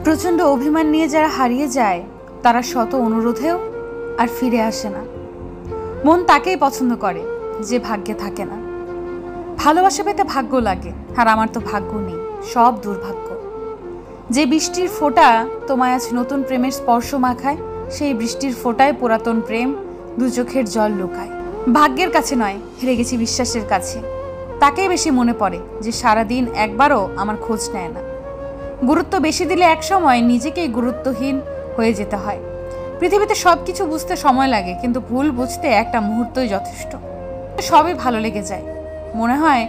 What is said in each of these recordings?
প্রচন্ড অভিমান নিয়ে যারা হারিয়ে যায় তারা শত অনুরোধেও আর ফিরে আসে না। মন তাকেই পছন্দ করে যে ভাগ্যে থাকে না। ভালোবাসা পেতে ভাগ্য লাগে, আর আমার তো ভাগ্য নেই, সব দুর্ভাগ্য। যে বৃষ্টির ফোঁটা তোমায় আজ নতুন প্রেমের স্পর্শ মাখায়, সেই বৃষ্টির ফোঁটায় পুরাতন প্রেম দু চোখের জল লুকায়। ভাগ্যের কাছে নয়, হেরে গেছি বিশ্বাসের কাছে। তাকেই বেশি মনে পড়ে যে সারাদিন একবারও আমার খোঁজ নেয় না। গুরুত্ব বেশি দিলে একসময় নিজেকেই গুরুত্বহীন হয়ে যেতে হয়। পৃথিবীতে সব কিছু বুঝতে সময় লাগে, কিন্তু ভুল বুঝতে একটা মুহূর্তই যথেষ্ট। সবই ভালো লেগে যায়, মনে হয়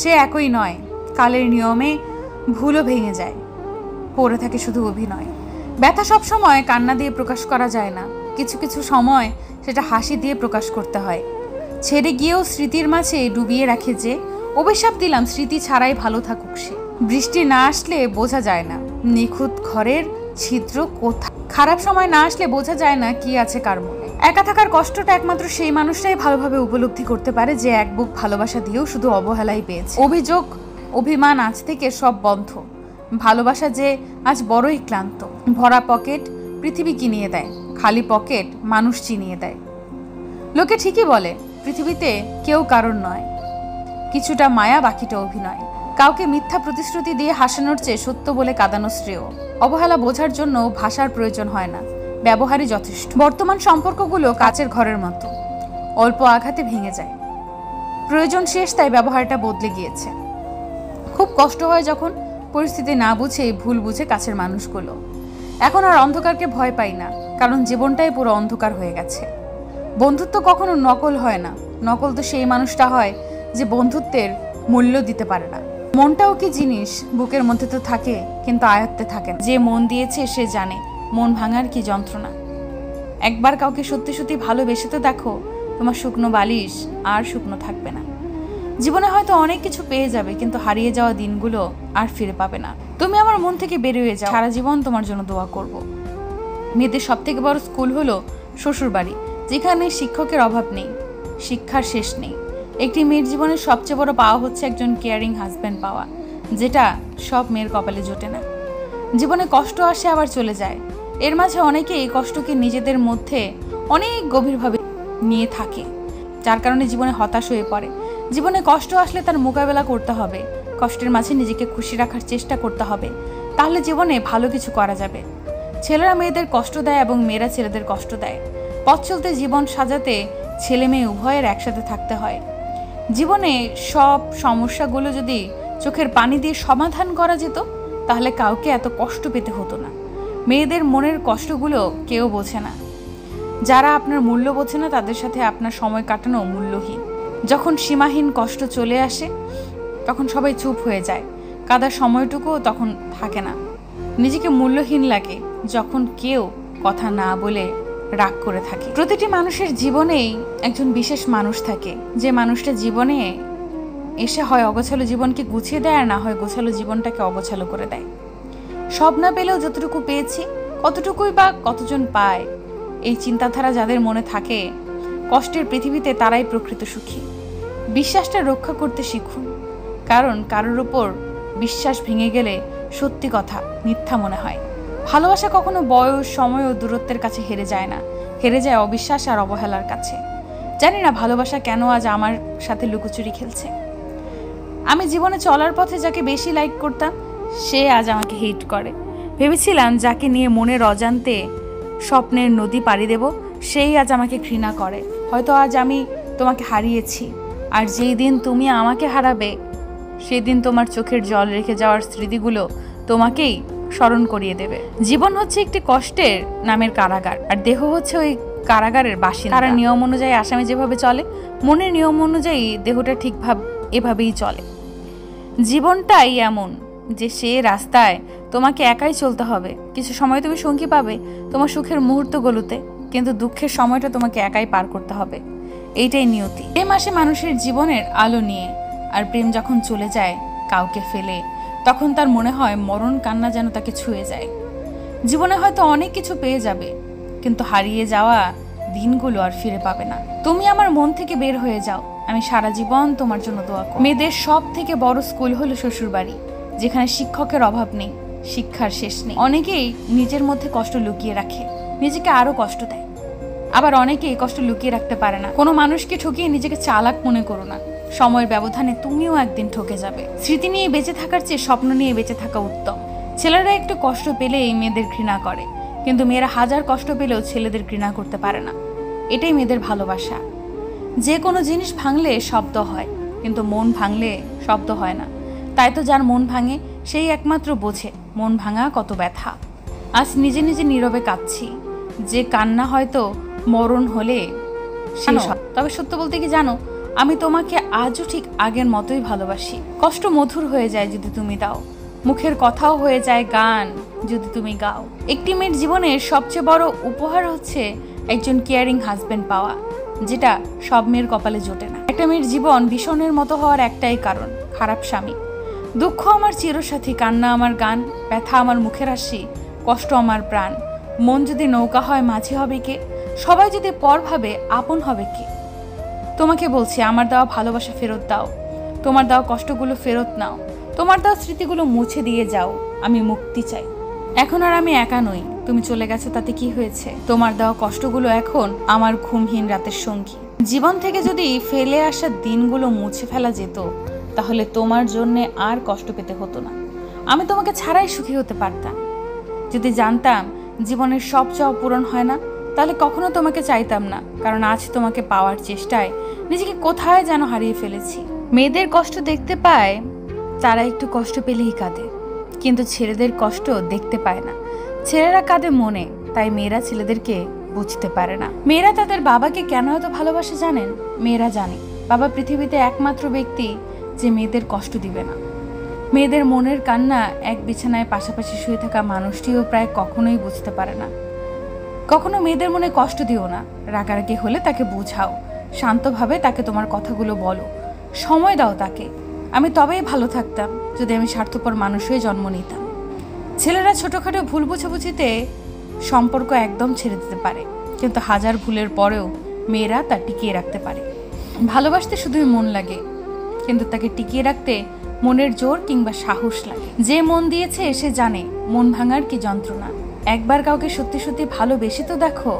সে একই নয়। কালের নিয়মে ভুলও ভেঙে যায়, পড়ে থাকে শুধু অভিনয়। ব্যথা সব সময় কান্না দিয়ে প্রকাশ করা যায় না, কিছু কিছু সময় সেটা হাসি দিয়ে প্রকাশ করতে হয়। ছেড়ে গিয়েও স্মৃতির মাঝে ডুবিয়ে রাখে যে, অভিশাপ দিলাম স্মৃতি ছাড়াই ভালো থাকুক সে। বৃষ্টি না আসলে বোঝা যায় না নিখুঁত ঘরের ছিদ্র কোথা। খারাপ সময় না আসলে বোঝা যায় না কি আছে কার মনে। একা থাকার কষ্টটা একমাত্র সেই মানুষটাই ভালোভাবে উপলব্ধি করতে পারে যে এক বুক ভালোবাসা দিয়েও শুধু অবহেলাই পেয়েছে। অভিযোগ অভিমান আজ থেকে সব বন্ধ। ভালোবাসা যে আজ বড়ই ক্লান্ত। ভরা পকেট পৃথিবী কিনিয়ে দেয়, খালি পকেট মানুষ চিনিয়ে দেয়। লোকে ঠিকই বলে পৃথিবীতে কেউ কারণ নয়, কিছুটা মায়া বাকিটা অভিনয়। কাউকে মিথ্যা প্রতিশ্রুতি দিয়ে হাসানোর চেয়ে সত্য বলে কাঁদানো শ্রেয়। অবহেলা বোঝার জন্য ভাষার প্রয়োজন হয় না, ব্যবহারই যথেষ্ট। বর্তমান সম্পর্কগুলো কাচের ঘরের মতো, অল্প আঘাতে ভেঙে যায়। প্রয়োজন শেষ, তাই ব্যবহারটা বদলে গিয়েছে। খুব কষ্ট হয় যখন পরিস্থিতি না বুঝে ভুল বুঝে কাছের মানুষগুলো। এখন আর অন্ধকারকে ভয় পাই না, কারণ জীবনটাই পুরো অন্ধকার হয়ে গেছে। বন্ধুত্ব কখনো নকল হয় না, নকল তো সেই মানুষটা হয় যে বন্ধুত্বের মূল্য দিতে পারে না। মনটাও কি জিনিস, বুকের মধ্যে তো থাকে কিন্তু আয়ত্তে থাকে না। যে মন দিয়েছে সে জানে মন ভাঙার কি যন্ত্রণা। একবার কাউকে সত্যি সত্যি ভালোবেসে তো দেখো, তোমার শুকনো বালিশ আর শুকনো থাকবে না। জীবনে হয়তো অনেক কিছু পেয়ে যাবে, কিন্তু হারিয়ে যাওয়া দিনগুলো আর ফিরে পাবে না। তুমি আমার মন থেকে বেরিয়ে যাও, সারা জীবন তোমার জন্য দোয়া করব। মেয়েদের সব থেকে বড় স্কুল হলো শ্বশুর বাড়ি, যেখানে শিক্ষকের অভাব নেই, শিক্ষার শেষ নেই। একটি মেয়ের জীবনের সবচেয়ে বড় পাওয়া হচ্ছে একজন কেয়ারিং হাজব্যান্ড পাওয়া, যেটা সব মেয়ের কপালে জোটে না। জীবনে কষ্ট আসে আবার চলে যায়, এর মাঝে অনেকে এই কষ্টকে নিজেদের মধ্যে অনেক গভীরভাবে নিয়ে থাকে, যার কারণে জীবনে হতাশ হয়ে পড়ে। জীবনে কষ্ট আসলে তার মোকাবেলা করতে হবে, কষ্টের মাঝে নিজেকে খুশি রাখার চেষ্টা করতে হবে, তাহলে জীবনে ভালো কিছু করা যাবে। ছেলেরা মেয়েদের কষ্ট দেয় এবং মেয়েরা ছেলেদের কষ্ট দেয়। পথ চলতে জীবন সাজাতে ছেলে মেয়ে উভয়ের একসাথে থাকতে হয়। জীবনে সব সমস্যাগুলো যদি চোখের পানি দিয়ে সমাধান করা যেত, তাহলে কাউকে এত কষ্ট পেতে হতো না। মেয়েদের মনের কষ্টগুলো কেউ বোঝে না। যারা আপনার মূল্য বোঝে না, তাদের সাথে আপনার সময় কাটানো মূল্যহীন। যখন সীমাহীন কষ্ট চলে আসে, তখন সবাই চুপ হয়ে যায়, কাদার সময়টুকুও তখন থাকে না। নিজেকে মূল্যহীন লাগে যখন কেউ কথা না বলে রাগ করে থাকে। প্রতিটি মানুষের জীবনেই একজন বিশেষ মানুষ থাকে, যে মানুষটা জীবনে এসে হয় অগোছালো জীবনকে গুছিয়ে দেয়, আর না হয় গোছালো জীবনটাকে অগোছালো করে দেয়। সব না পেলেও যতটুকু পেয়েছি, কতটুকুই বা কতজন পায়, এই চিন্তাধারা যাদের মনে থাকে, কষ্টের পৃথিবীতে তারাই প্রকৃত সুখী। বিশ্বাসটা রক্ষা করতে শিখুন, কারণ কারোর উপর বিশ্বাস ভেঙে গেলে সত্যি কথা মিথ্যা মনে হয়। ভালোবাসা কখনো বয়স, সময় ও দূরত্বের কাছে হেরে যায় না, হেরে যায় অবিশ্বাস আর অবহেলার কাছে। জানি না ভালোবাসা কেন আজ আমার সাথে লুকোচুরি খেলছে। আমি জীবনে চলার পথে যাকে বেশি লাইক করতাম, সে আজ আমাকে হেট করে। ভেবেছিলাম যাকে নিয়ে মনের অজান্তে স্বপ্নের নদী পাড়ি দেব, সেই আজ আমাকে ঘৃণা করে। হয়তো আজ আমি তোমাকে হারিয়েছি, আর যেই দিন তুমি আমাকে হারাবে, সেই দিন তোমার চোখের জল রেখে যাওয়ার স্মৃতিগুলো তোমাকেই স্মরণ করিয়ে দেবে। জীবন হচ্ছে একটি কষ্টের নামের কারাগার, আর দেহ হচ্ছে ওই কারাগারের বাসিন্দা। কারার নিয়ম অনুযায়ী আসামি যেভাবে চলে, মনের নিয়ম অনুযায়ী দেহটা ঠিকভাবে এভাবেই চলে। জীবনটাই এমন যে সে রাস্তায় তোমাকে একাই চলতে হবে। কিছু সময় তুমি সঙ্গী পাবে তোমার সুখের মুহূর্তগুলোতে, কিন্তু দুঃখের সময়টা তোমাকে একাই পার করতে হবে। এইটাই নিয়তি। প্রেম আসে মানুষের জীবনের আলো নিয়ে, আর প্রেম যখন চলে যায় কাউকে ফেলে, তখন তার মনে হয় মরণ কান্না যেন তাকে ছুঁয়ে যায়। জীবনে হয়তো অনেক কিছু পেয়ে যাবে, কিন্তু হারিয়ে যাওয়া দিনগুলো আর ফিরে পাবে না। তুমি আমার মন থেকে বের হয়ে যাও, আমি সারা জীবন তোমার জন্য দোয়া করব। মেয়েদের সব থেকে বড় স্কুল হলো শ্বশুর বাড়ি, যেখানে শিক্ষকের অভাব নেই, শিক্ষার শেষ নেই। অনেকেই নিজের মধ্যে কষ্ট লুকিয়ে রাখে, নিজেকে আরো কষ্ট দেয়। আবার অনেকেই কষ্ট লুকিয়ে রাখতে পারে না। কোনো মানুষকে ঠকিয়ে নিজেকে চালাক মনে করো না। সময়ের ব্যবধানে তুমিও একদিন ঠকে যাবে। স্মৃতি নিয়ে বেঁচে থাকার চেয়ে স্বপ্ন নিয়ে বেঁচে থাকা উত্তম। ছেলেরা একটু কষ্ট পেলেই মেয়েদের ঘৃণা করে, কিন্তু মেয়েরা হাজার কষ্ট পেলেও ছেলেদের ঘৃণা করতে পারে না। এটাই মেয়েদের ভালোবাসা। যে কোনো জিনিস ভাঙলে শব্দ হয়, কিন্তু মন ভাঙলে শব্দ হয় না। তাই তো যার মন ভাঙে সেই একমাত্র বোঝে মন ভাঙা কত ব্যথা। আজ নিজে নিজে নীরবে কাঁদছি, যে কান্না হয়তো মরণ হলে শেষ হয়। তবে সত্য বলতে কি জানো, আমি তোমাকে আজও ঠিক আগের মতোই ভালোবাসি। কষ্ট মধুর হয়ে যায় যদি তুমি দাও, মুখের কথাও হয়ে যায় গান যদি তুমি গাও। একটি মেয়ের জীবনের সবচেয়ে বড় উপহার হচ্ছে একজন কেয়ারিং হাজবেন্ড পাওয়া, যেটা সব মেয়ের কপালে জোটে না। একটা মেয়ের জীবন ভীষণের মতো হওয়ার একটাই কারণ, খারাপ স্বামী। দুঃখ আমার চিরসাথী, কান্না আমার গান, ব্যথা আমার মুখের হাসি, কষ্ট আমার প্রাণ। মন যদি নৌকা হয় মাঝি হবে কে? সবাই যদি পর ভাবে আপন হবে কে? তোমাকে বলছি, আমার দেওয়া ভালোবাসা ফেরত দাও, তোমার দেওয়া কষ্টগুলো ফেরত নাও, তোমার দেওয়া স্মৃতিগুলো মুছে দিয়ে যাও। আমি মুক্তি চাই। এখন আর আমি একা নই, তুমি চলে গেছো তাতে কি হয়েছে? তোমার দেওয়া কষ্টগুলো এখন আমার ঘুমহীন রাতের সঙ্গী। জীবন থেকে যদি ফেলে আসা দিনগুলো মুছে ফেলা যেত, তাহলে তোমার জন্যে আর কষ্ট পেতে হতো না। আমি তোমাকে ছাড়াই সুখী হতে পারতাম। যদি জানতাম জীবনের সব চাওয়া পূরণ হয় না, তাহলে কখনো তোমাকে চাইতাম না। কারণ আজ তোমাকে পাওয়ার চেষ্টায় নিজেকে কোথায় যেন হারিয়ে ফেলেছি। মেয়েদের কষ্ট দেখতে পায়, তারা একটু কষ্ট পেলেই কাঁদে, কিন্তু ছেলেদের কষ্ট দেখতে পায় না। ছেলেরা কাঁদে মনে, তাই মেয়েরা ছেলেদেরকে বুঝতে পারে না। মেয়েরা তাদের বাবাকে কেন এত ভালোবাসে জানেন? মেয়েরা জানে বাবা পৃথিবীতে একমাত্র ব্যক্তি যে মেয়েদের কষ্ট দিবে না। মেয়েদের মনের কান্না এক বিছানায় পাশাপাশি শুয়ে থাকা মানুষটিও প্রায় কখনোই বুঝতে পারে না। কখনো মেয়েদের মনে কষ্ট দিও না। রাগারাগি হলে তাকে বোঝাও, শান্তভাবে তাকে তোমার কথাগুলো বলো, সময় দাও তাকে। আমি তবেই ভালো থাকতাম যদি আমি স্বার্থপর মানুষ হয়ে জন্ম নিতাম। ছেলেরা ছোটখাটো ভুল বুঝাবুঝিতে সম্পর্ক একদম ছেড়ে দিতে পারে, কিন্তু হাজার ভুলের পরেও মেয়েরা তা টিকিয়ে রাখতে পারে। ভালোবাসতে শুধুই মন লাগে, কিন্তু তাকে টিকিয়ে রাখতে মনের জোর কিংবা সাহস লাগে। যে মন দিয়েছে সে জানে মন ভাঙার কি যন্ত্রণা। একবার কাউকে সত্যি সত্যি ভালোবেসে তো দেখো,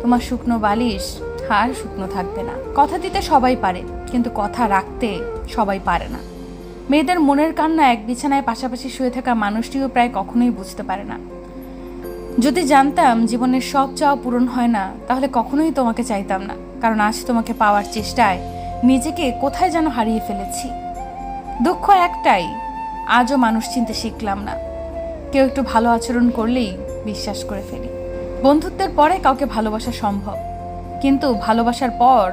তোমার শুকনো বালিশ আর শুকনো থাকবে না। কথা দিতে সবাই পারে, কিন্তু কথা রাখতে সবাই পারে না। মেয়েদের মনের কান্না এক বিছানায় পাশাপাশি শুয়ে থাকা মানুষটিও প্রায় কখনোই বুঝতে পারে না। যদি জানতাম জীবনের সব চাওয়া পূরণ হয় না, তাহলে কখনোই তোমাকে চাইতাম না। কারণ আজ তোমাকে পাওয়ার চেষ্টায় নিজেকে কোথায় যেন হারিয়ে ফেলেছি। দুঃখ একটাই, আজও মানুষ চিনতে শিখলাম না। কেউ একটু ভালো আচরণ করলেই বিশ্বাস করে ফেলি। বন্ধুত্বের পরে কাউকে ভালোবাসা সম্ভব, কিন্তু ভালোবাসার পর